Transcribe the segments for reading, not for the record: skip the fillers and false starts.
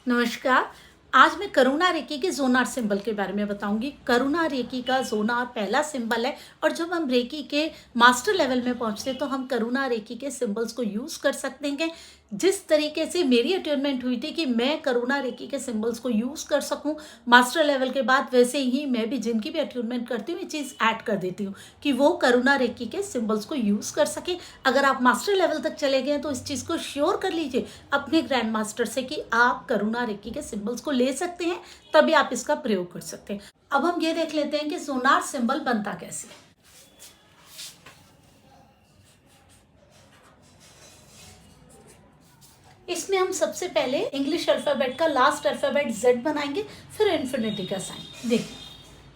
नमस्कार। आज मैं करुणा रेकी के ज़ोनार सिंबल के बारे में बताऊंगी। करुणा रेकी का ज़ोनार पहला सिंबल है और जब हम रेकी के मास्टर लेवल में पहुंचते हैं तो हम करुणा रेकी के सिंबल्स को यूज़ कर सकते हैं। जिस तरीके से मेरी अटेनमेंट हुई थी कि मैं करुणा रेकी के सिंबल्स को यूज़ कर सकूं मास्टर लेवल के बाद, वैसे ही मैं भी जिनकी भी अटेनमेंट करती हूँ ये चीज़ ऐड कर देती हूँ कि वो करुणा रेकी के सिंबल्स को यूज़ कर सके। अगर आप मास्टर लेवल तक चले गए तो इस चीज़ को श्योर कर लीजिए अपने ग्रैंड मास्टर से कि आप करुणा रेकी के सिंबल्स को ले सकते हैं, तभी आप इसका प्रयोग कर सकते हैं। अब हम ये देख लेते हैं कि ज़ोनार सिंबल बनता कैसे है। इसमें हम सबसे पहले इंग्लिश अल्फ़ाबेट का लास्ट अल्फ़ाबेट Z बनाएंगे, फिर इन्फिनिटी का साइन। देखिए,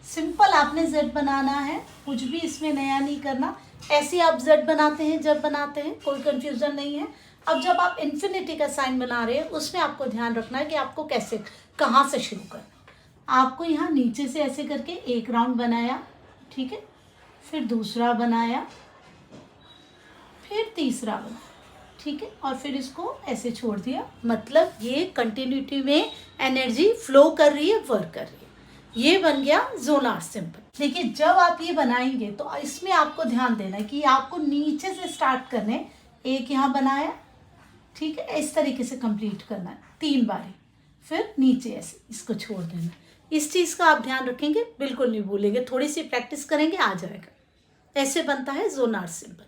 सिंपल आपने Z बनाना है, कुछ भी इसमें नया नहीं करना। ऐसे आप Z बनाते हैं जब बनाते हैं, कोई कंफ्यूजन नहीं है। अब जब आप इन्फिनिटी का साइन बना रहे हैं उसमें आपको ध्यान रखना है कि आपको कैसे, कहाँ से शुरू करना। आपको यहाँ नीचे से ऐसे करके एक राउंड बनाया, ठीक है, फिर दूसरा बनाया, फिर तीसरा बनाया, ठीक है, और फिर इसको ऐसे छोड़ दिया। मतलब ये कंटिन्यूटी में एनर्जी फ्लो कर रही है, वर्क कर रही है। ये बन गया ज़ोनार सिंबल। देखिए, जब आप ये बनाएंगे तो इसमें आपको ध्यान देना है कि आपको नीचे से स्टार्ट करने। एक यहाँ बनाया, ठीक है, इस तरीके से कंप्लीट करना है 3 बारी, फिर नीचे ऐसे इसको छोड़ देना। इस चीज़ का आप ध्यान रखेंगे, बिल्कुल नहीं भूलेंगे। थोड़ी सी प्रैक्टिस करेंगे, आ जाएगा। ऐसे बनता है ज़ोनार सिंबल।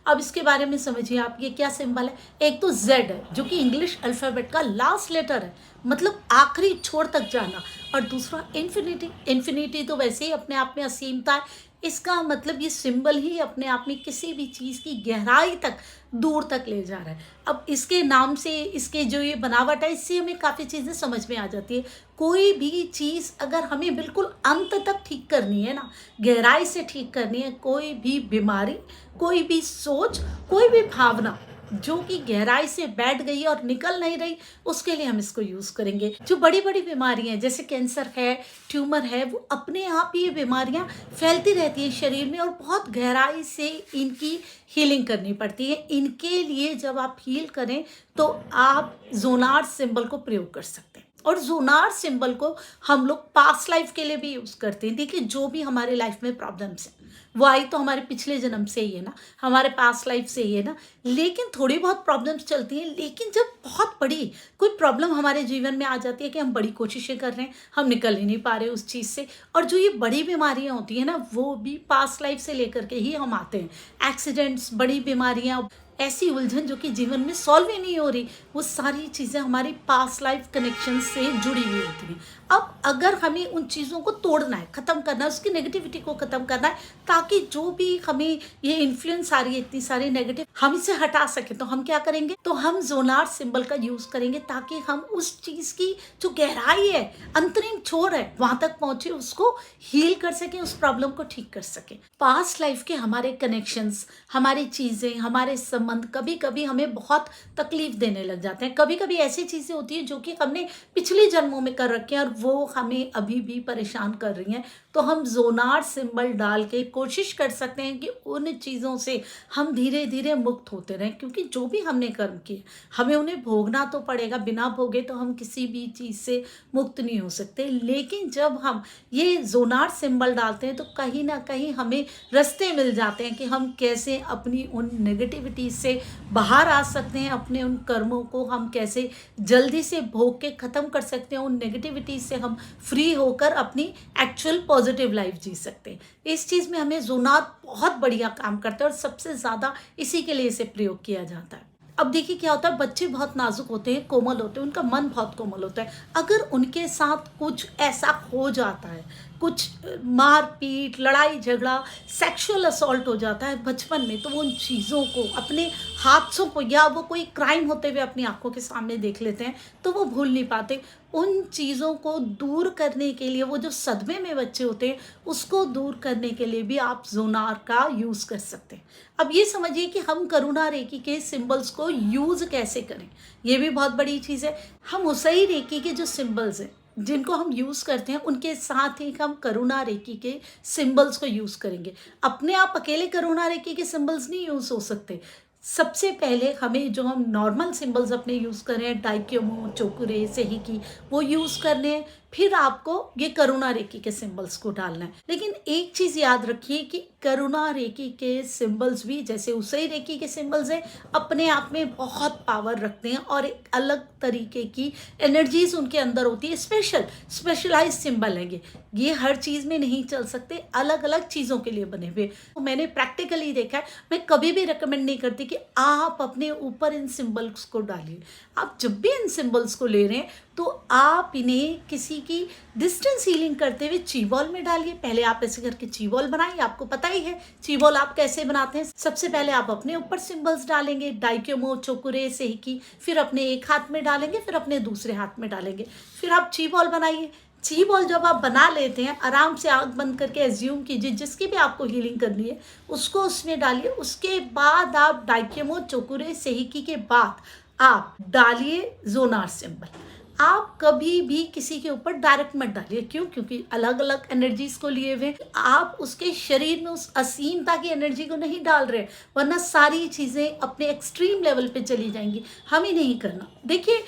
अब इसके बारे में समझिए आप, ये क्या सिंबल है। एक तो Z है जो कि इंग्लिश अल्फ़ाबेट का लास्ट लेटर है, मतलब आखिरी छोर तक जाना, और दूसरा इन्फिनिटी। इन्फिनिटी तो वैसे ही अपने आप में असीमता है। इसका मतलब ये सिंबल ही अपने आप में किसी भी चीज़ की गहराई तक, दूर तक ले जा रहा है। अब इसके नाम से, इसके जो ये बनावट है, इससे हमें काफ़ी चीज़ें समझ में आ जाती है। कोई भी चीज़ अगर हमें बिल्कुल अंत तक ठीक करनी है ना, गहराई से ठीक करनी है, कोई भी बीमारी, कोई भी सोच, कोई भी भावना जो कि गहराई से बैठ गई है और निकल नहीं रही, उसके लिए हम इसको यूज़ करेंगे। जो बड़ी बड़ी बीमारियां हैं जैसे कैंसर है, ट्यूमर है, वो अपने आप ही ये बीमारियां फैलती रहती है शरीर में और बहुत गहराई से इनकी हीलिंग करनी पड़ती है। इनके लिए जब आप हील करें तो आप ज़ोनार सिंबल को प्रयोग कर सकते हैं। और ज़ोनार सिंबल को हम लोग पास्ट लाइफ के लिए भी यूज़ करते हैं। देखिए, जो भी हमारे लाइफ में प्रॉब्लम्स हैं वो आई तो हमारे पिछले जन्म से ही है ना, हमारे पास्ट लाइफ से ही है ना। लेकिन थोड़ी बहुत प्रॉब्लम्स चलती हैं, लेकिन जब बहुत बड़ी कोई प्रॉब्लम हमारे जीवन में आ जाती है कि हम बड़ी कोशिशें कर रहे हैं, हम निकल ही नहीं पा रहे उस चीज़ से, और जो ये बड़ी बीमारियां होती हैं ना, वो भी पास्ट लाइफ से लेकर के ही हम आते हैं। एक्सीडेंट्स, बड़ी बीमारियां, ऐसी उलझन जो कि जीवन में सॉल्व ही नहीं हो रही, वो सारी चीज़ें हमारी पास्ट लाइफ कनेक्शन से जुड़ी हुई होती हैं। अब अगर हमें उन चीज़ों को तोड़ना है, ख़त्म करना है, उसकी नेगेटिविटी को ख़त्म करना है, ताकि जो भी हमें ये इन्फ्लुएंस आ रही है, इतनी सारी नेगेटिव, हम इसे हटा सकें, तो हम क्या करेंगे, तो हम ज़ोनार सिंबल का यूज़ करेंगे ताकि हम उस चीज़ की जो गहराई है, अंतरिम छोर है, वहाँ तक पहुँचे, उसको हील कर सकें, उस प्रॉब्लम को ठीक कर सकें। पास्ट लाइफ के हमारे कनेक्शंस, हमारी चीज़ें, हमारे संबंध कभी कभी हमें बहुत तकलीफ देने लग जाते हैं। कभी कभी ऐसी चीज़ें होती हैं जो कि हमने पिछले जन्मों में कर रखे हैं और वो हमें अभी भी परेशान कर रही हैं। तो हम ज़ोनार सिंबल डाल के कोशिश कर सकते हैं कि उन चीज़ों से हम धीरे धीरे मुक्त होते रहें, क्योंकि जो भी हमने कर्म किए हमें उन्हें भोगना तो पड़ेगा। बिना भोगे तो हम किसी भी चीज़ से मुक्त नहीं हो सकते। लेकिन जब हम ये ज़ोनार सिंबल डालते हैं तो कहीं ना कहीं हमें रास्ते मिल जाते हैं कि हम कैसे अपनी उन नेगेटिविटी से बाहर आ सकते हैं, अपने उन कर्मों को हम कैसे जल्दी से भोग के ख़त्म कर सकते हैं, उन नेगेटिविटी से हम फ्री होकर अपनी एक्चुअल पॉजिटिव लाइफ जी सकते हैं। इस चीज़ में हमें ज़ोनार बहुत बढ़िया काम करता है और सबसे ज़्यादा इसी के लिए इसे प्रयोग किया जाता है। अब देखिए क्या होता है, बच्चे बहुत नाजुक होते हैं, कोमल होते हैं, उनका मन बहुत कोमल होता है। अगर उनके साथ कुछ ऐसा हो जाता है, कुछ मारपीट, लड़ाई झगड़ा, सेक्सुअल असॉल्ट हो जाता है बचपन में, तो वो उन चीज़ों को, अपने हादसों को, या वो कोई क्राइम होते हुए अपनी आंखों के सामने देख लेते हैं तो वो भूल नहीं पाते। उन चीज़ों को दूर करने के लिए, वो जो सदमे में बच्चे होते हैं उसको दूर करने के लिए भी आप ज़ोनार का यूज़ कर सकते हैं। अब ये समझिए कि हम करुणा रेकी के सिंबल्स को यूज़ कैसे करें, ये भी बहुत बड़ी चीज़ है। हम उसी रेकी के जो सिंबल्स हैं जिनको हम यूज़ करते हैं, उनके साथ ही हम करुणा रेकी के सिंबल्स को यूज़ करेंगे। अपने आप अकेले करुणा रेकी के सिंबल्स नहीं यूज़ हो सकते, सबसे पहले हमें जो हम नॉर्मल सिंबल्स अपने यूज़ कर रहे हैं, डाइक्योमो, चोकुरे, सेहिकी, वो यूज़ करने हैं। फिर आपको ये करुणा रेकी के सिंबल्स को डालना है। लेकिन एक चीज़ याद रखिए कि करुणा रेकी के सिंबल्स भी जैसे उसई रेकी के सिंबल्स हैं, अपने आप में बहुत पावर रखते हैं और एक अलग तरीके की एनर्जीज उनके अंदर होती है। स्पेशलाइज सिंबल है ये हर चीज़ में नहीं चल सकते, अलग अलग चीज़ों के लिए बने हुए। तो मैंने प्रैक्टिकली देखा है, मैं कभी भी रिकमेंड नहीं करती कि आप अपने ऊपर इन सिंबल्स को डालिए। आप जब भी इन सिंबल्स को ले रहे हैं तो आप इन्हें किसी की डिस्टेंस हीलिंग करते हुए ची बॉल में डालिए। पहले आप ऐसे करके ची बॉल बनाइए, आपको पता ही है ची बॉल आप कैसे बनाते हैं। सबसे पहले आप अपने ऊपर सिंबल्स डालेंगे, डाइक्योमो, चोकुरे, सेहिकी, फिर अपने एक हाथ में डालेंगे, फिर अपने दूसरे हाथ में डालेंगे, फिर आप ची बॉल बनाइए। ची बॉल जब आप बना लेते हैं, आराम से आंख बंद करके एज्यूम कीजिए जिसकी भी आपको हीलिंग करनी है उसको उसमें डालिए। उसके बाद आप डाइक्योमो, चोकुरे, सेहिकी के बाद आप डालिए जोनार सिंबल। आप कभी भी किसी के ऊपर डायरेक्ट मत डालिए। क्यों? क्योंकि अलग अलग एनर्जीज को लिए हुए आप उसके शरीर में उस असीमता की एनर्जी को नहीं डाल रहे, वरना सारी चीज़ें अपने एक्सट्रीम लेवल पे चली जाएंगी। हम ही नहीं करना। देखिए,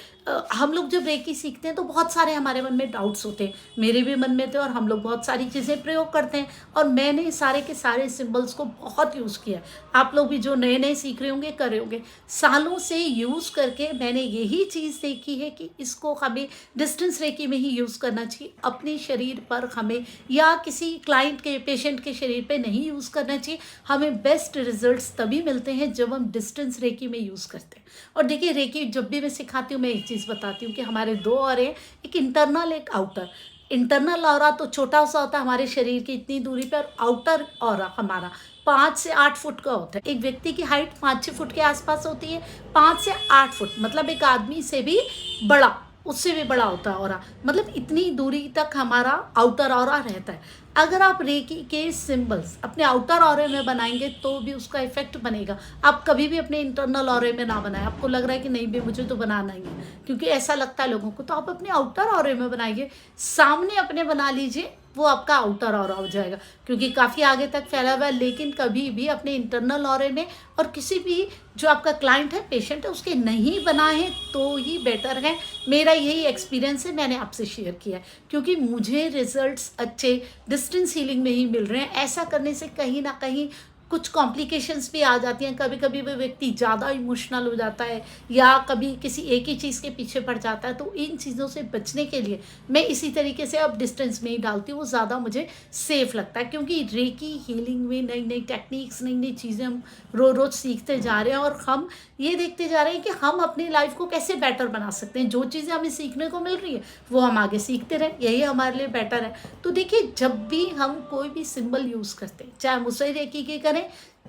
हम लोग जब रेकी सीखते हैं तो बहुत सारे हमारे मन में डाउट्स होते हैं, मेरे भी मन में थे, और हम लोग बहुत सारी चीज़ें प्रयोग करते हैं और मैंने सारे के सारे सिंबल्स को बहुत यूज़ किया है। आप लोग भी जो नए नए सीख रहे होंगे, कर रहे होंगे, सालों से यूज़ करके मैंने यही चीज़ देखी है कि इसको हमें डिस्टेंस रेकी में ही यूज़ करना चाहिए। अपने शरीर पर हमें या किसी क्लाइंट के, पेशेंट के शरीर पे नहीं यूज़ करना चाहिए। हमें बेस्ट रिजल्ट्स तभी मिलते हैं जब हम डिस्टेंस रेकी में यूज़ करते हैं। और देखिए, रेकी जब भी मैं सिखाती हूँ मैं एक चीज़ बताती हूँ कि हमारे दो ऑरे, एक इंटरनल एक आउटर। इंटरनल ऑरा तो छोटा सा होता है हमारे शरीर की इतनी दूरी पर, आउटर ऑरा हमारा 5 से 8 फुट का होता है। एक व्यक्ति की हाइट 5-6 फुट के आसपास होती है। 5 से 8 फुट मतलब एक आदमी से भी बड़ा, उससे भी बड़ा होता है ऑरा, मतलब इतनी दूरी तक हमारा आउटर ऑरा रहता है। अगर आप रेकी के सिंबल्स अपने आउटर ऑरे में बनाएंगे तो भी उसका इफेक्ट बनेगा। आप कभी भी अपने इंटरनल ऑरे में ना बनाएं। आपको लग रहा है कि नहीं भी मुझे तो बनाना ही है, क्योंकि ऐसा लगता है लोगों को, तो आप अपने आउटर ऑरे में बनाइए। सामने अपने बना लीजिए, वो आपका आउटर ऑरा हो जाएगा, क्योंकि काफ़ी आगे तक फैला हुआ है। लेकिन कभी भी अपने इंटरनल ऑरे में, और किसी भी जो आपका क्लाइंट है, पेशेंट है, उसके नहीं बनाए तो ही बेटर है। मेरा यही एक्सपीरियंस है, मैंने आपसे शेयर किया है, क्योंकि मुझे रिजल्ट्स अच्छे डिस्टेंस हीलिंग में ही मिल रहे हैं। ऐसा करने से कहीं ना कहीं कुछ कॉम्प्लिकेशंस भी आ जाती हैं। कभी कभी वो व्यक्ति ज़्यादा इमोशनल हो जाता है या कभी किसी एक ही चीज़ के पीछे पड़ जाता है। तो इन चीज़ों से बचने के लिए मैं इसी तरीके से अब डिस्टेंस में ही डालती हूँ, वो ज़्यादा मुझे सेफ लगता है। क्योंकि रेकी हीलिंग में नई नई टेक्निक्स, नई नई चीज़ें हम रोज़ सीखते जा रहे हैं और हम ये देखते जा रहे हैं कि हम अपनी लाइफ को कैसे बेटर बना सकते हैं। जो चीज़ें हमें सीखने को मिल रही है वो हम आगे सीखते रहें, यही हमारे लिए बेटर है। तो देखिए, जब भी हम कोई भी सिंबल यूज़ करते हैं, चाहे हम उसई रेकी के करें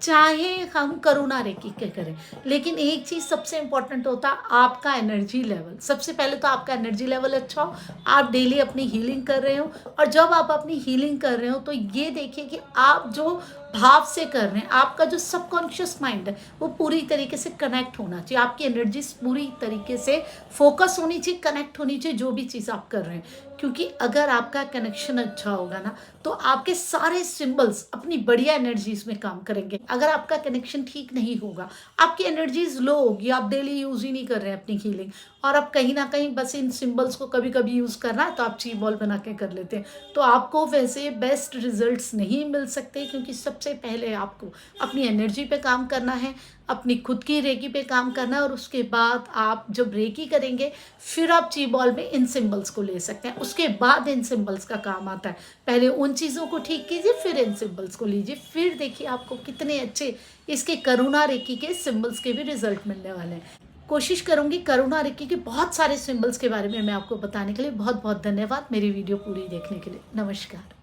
चाहे हम करुणा रेकी के करें, लेकिन एक चीज़ सबसे इंपॉर्टेंट होता है आपका एनर्जी लेवल। सबसे पहले तो आपका एनर्जी लेवल अच्छा हो, आप डेली अपनी हीलिंग कर रहे हो, और जब आप अपनी हीलिंग कर रहे हो तो ये देखिए कि आप जो भाव से कर रहे हैं, आपका जो सबकॉन्शियस माइंड है वो पूरी तरीके से कनेक्ट होना चाहिए। आपकी एनर्जी पूरी तरीके से फोकस होनी चाहिए, कनेक्ट होनी चाहिए जो भी चीज़ आप कर रहे हैं। क्योंकि अगर आपका कनेक्शन अच्छा होगा ना, तो आपके सारे सिंबल्स अपनी बढ़िया एनर्जीज में काम करेंगे। अगर आपका कनेक्शन ठीक नहीं होगा, आपकी एनर्जीज लो होगी, आप डेली यूज ही नहीं कर रहे हैं अपनी हीलिंग, और अब कहीं ना कहीं बस इन सिंबल्स को कभी कभी यूज़ करना है तो आप ची बॉल बना के कर लेते हैं, तो आपको वैसे बेस्ट रिजल्ट्स नहीं मिल सकते। क्योंकि सबसे पहले आपको अपनी एनर्जी पे काम करना है, अपनी खुद की रेकी पे काम करना है, और उसके बाद आप जब रेकी करेंगे फिर आप ची बॉल में इन सिंबल्स को ले सकते हैं। उसके बाद इन सिंबल्स का काम आता है। पहले उन चीज़ों को ठीक कीजिए, फिर इन सिंबल्स को लीजिए, फिर देखिए आपको कितने अच्छे इसके करुणा रेकी के सिंबल्स के भी रिजल्ट मिलने वाले हैं। कोशिश करूंगी करुणा रेकी के बहुत सारे सिंबल्स के बारे में मैं आपको बताने के लिए। बहुत बहुत धन्यवाद मेरी वीडियो पूरी देखने के लिए। नमस्कार।